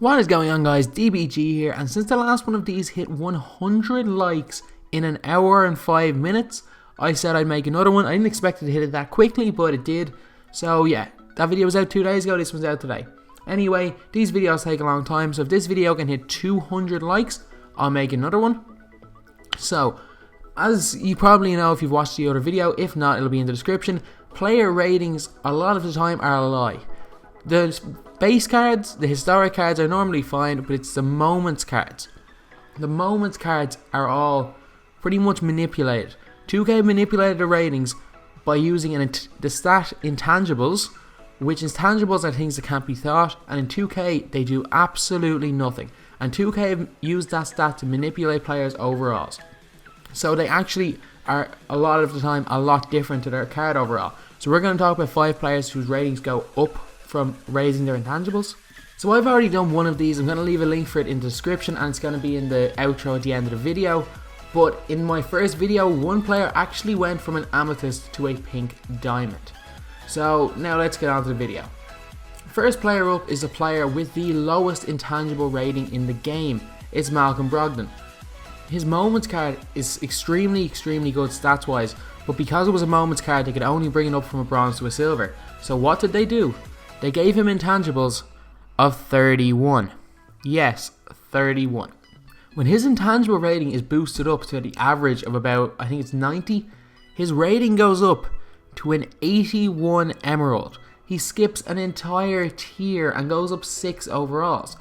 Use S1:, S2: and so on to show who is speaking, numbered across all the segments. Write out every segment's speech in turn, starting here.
S1: What is going on, guys? DBG here, and since the last one of these hit 100 likes in an hour and 5 minutes, I said I'd make another one. I didn't expect it to hit it that quickly, but it did. So yeah, that video was out 2 days ago, this one's out today. Anyway, these videos take a long time, so if this video can hit 200 likes, I'll make another one. So, as you probably know if you've watched the other video, if not, it'll be in the description. Player ratings, a lot of the time, are a lie. The base cards, the historic cards are normally fine, but it's the moments cards. The moments cards are all pretty much manipulated. 2K manipulated the ratings by using the stat intangibles, which intangibles are things that can't be thought, and in 2K they do absolutely nothing. And 2K have used that stat to manipulate players' overalls. So they actually are a lot of the time a lot different to their card overall. So we're going to talk about 5 players whose ratings go up from raising their intangibles. So I've already done one of these. I'm going to leave a link for it in the description, and it's going to be in the outro at the end of the video. But in my first video, one player actually went from an amethyst to a pink diamond. So now let's get on to the video. First player up is a player with the lowest intangible rating in the game. It's Brogdon. His moments card is extremely good stats wise, but because it was a moments card, they could only bring it up from a bronze to a silver. So what did they do? They gave him intangibles of 31. Yes, 31. When his intangible rating is boosted up to the average of about, I think it's 90, his rating goes up to an 81 emerald. He skips an entire tier and goes up 6 overalls.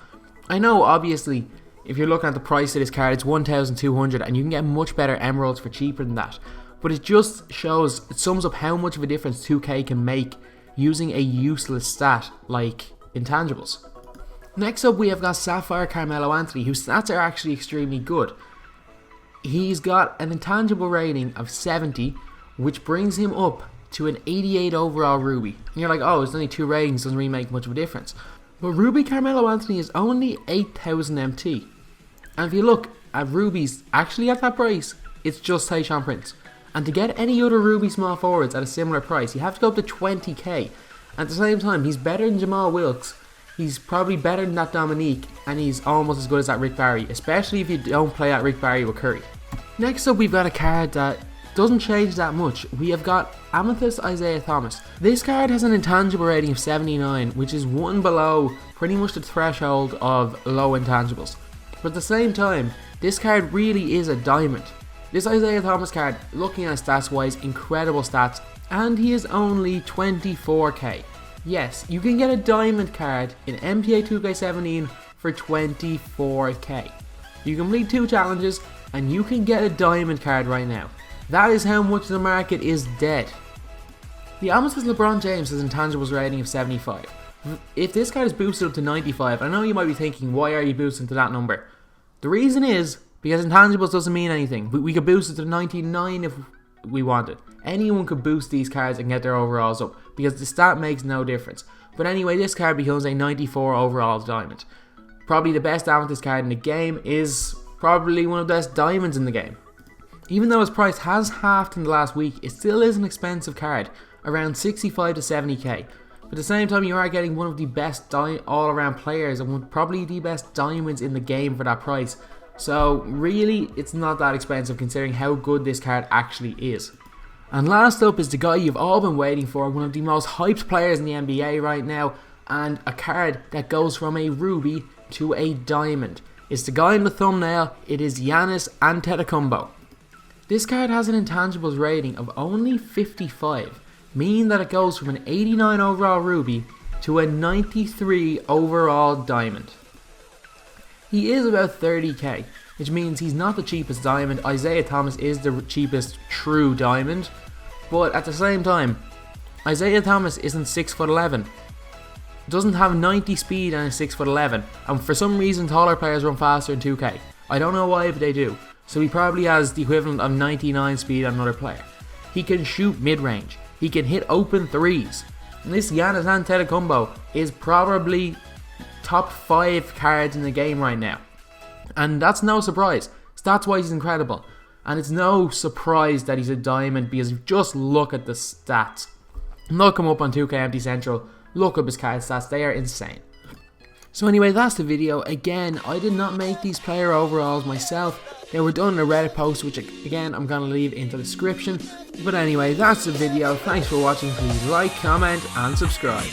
S1: I know, obviously, if you're looking at the price of this card, it's 1,200 and you can get much better emeralds for cheaper than that. But it just shows, it sums up how much of a difference 2K can make using a useless stat like intangibles. Next up, we have got Sapphire Carmelo Anthony, whose stats are actually extremely good. He's got an intangible rating of 70, which brings him up to an 88 overall Ruby. And you're like, oh, it's only 2 ratings, doesn't really make much of a difference. But Ruby Carmelo Anthony is only 8,000 MT. And if you look at Rubies actually at that price, it's just Tayshaun Prince. And to get any other Ruby small forwards at a similar price, you have to go up to 20k. At the same time, he's better than Jamal Wilkes. He's probably better than that Dominique, and he's almost as good as that Rick Barry, especially if you don't play that Rick Barry with Curry. Next up, we've got a card that doesn't change that much. We have got Amethyst Isaiah Thomas. This card has an intangible rating of 79, which is one below pretty much the threshold of low intangibles. But at the same time, this card really is a diamond. This Isaiah Thomas card, looking at stats wise, incredible stats, and he is only 24k. Yes, you can get a diamond card in NBA 2K17 for 24k. You complete 2 challenges and you can get a diamond card right now. That is how much the market is dead. The Amethyst LeBron James has an intangibles rating of 75. If this card is boosted up to 95, I know you might be thinking, why are you boosting to that number? The reason is because intangibles doesn't mean anything. We could boost it to 99 if we wanted. Anyone could boost these cards and get their overalls up because the stat makes no difference. But anyway, this card becomes a 94 overall diamond. Probably the best amethyst card in the game, is probably one of the best diamonds in the game. Even though his price has halved in the last week, it still is an expensive card, around 65 to 70k. But at the same time, you are getting one of the best all-around players and probably the best diamonds in the game for that price. So really, it's not that expensive considering how good this card actually is. And last up is the guy you've all been waiting for, one of the most hyped players in the NBA right now, and a card that goes from a ruby to a diamond. It's the guy in the thumbnail. It is Giannis Antetokounmpo. This card has an intangibles rating of only 55, meaning that it goes from an 89 overall ruby to a 93 overall diamond. He is about 30k, which means he's not the cheapest diamond. Isaiah Thomas is the cheapest true diamond, but at the same time, Isaiah Thomas isn't 6'11", doesn't have 90 speed and is 6'11", and for some reason taller players run faster in 2K. I don't know why, but they do. So he probably has the equivalent of 99 speed on another player. He can shoot mid-range. He can hit open threes. And this Giannis Antetokounmpo is probably top 5 cards in the game right now. And that's no surprise. Stats wise he's incredible. And it's no surprise that he's a diamond because just look at the stats. Look him up on 2K Empty Central. Look up his card stats. They are insane. So anyway, that's the video. Again, I did not make these player overalls myself. They were done in a Reddit post, which again, I'm going to leave in the description. But anyway, that's the video. Thanks for watching. Please like, comment, and subscribe.